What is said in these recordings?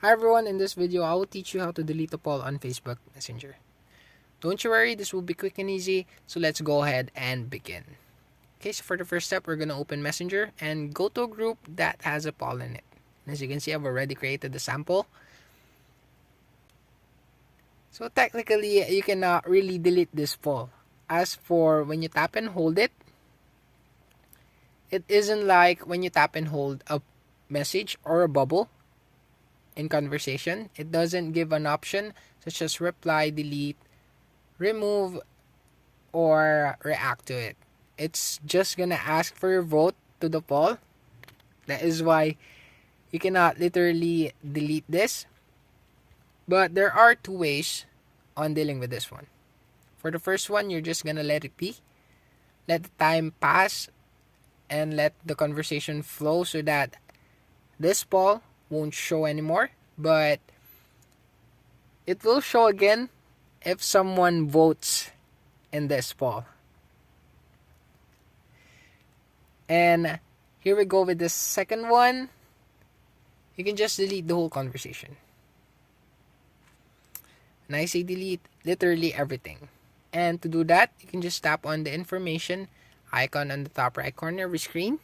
Hi everyone, in this video I will teach you how to delete a poll on Facebook Messenger. Don't you worry, this will be quick and easy, so let's go ahead and begin. Okay, so for the first step, we're going to open Messenger and go to a group that has a poll in it. As you can see, I've already created the sample. So technically, you cannot really delete this poll. As for when you tap and hold it, it isn't like when you tap and hold a message or a bubble in conversation. It doesn't give an option such as reply, delete, remove, or react to it. It's just gonna ask for your vote to the poll. That is why you cannot literally delete this. But there are two ways on dealing with this one. For the first one, you're just gonna let it be. Let the time pass and let the conversation flow so that this poll won't show anymore. But it will show again if someone votes in this poll. And here we go with the second one. You can just delete the whole conversation. And I say delete literally everything. And to do that, you can just tap on the information icon on the top right corner of your screen.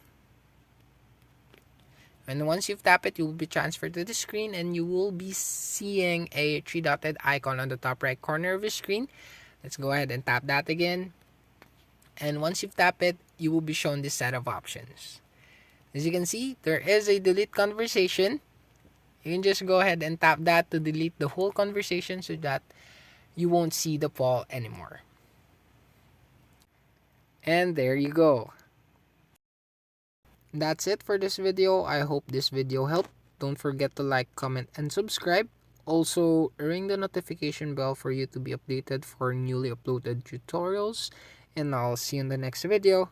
And once you've tapped it, you will be transferred to the screen and you will be seeing a three-dotted icon on the top right corner of your screen. Let's go ahead and tap that again. And once you've tapped it, you will be shown this set of options. As you can see, there is a delete conversation. You can just go ahead and tap that to delete the whole conversation so that you won't see the poll anymore. And there you go. That's it for this video. I hope this video helped. Don't forget to like, comment, and subscribe. Also, ring the notification bell for you to be updated for newly uploaded tutorials. And I'll see you in the next video.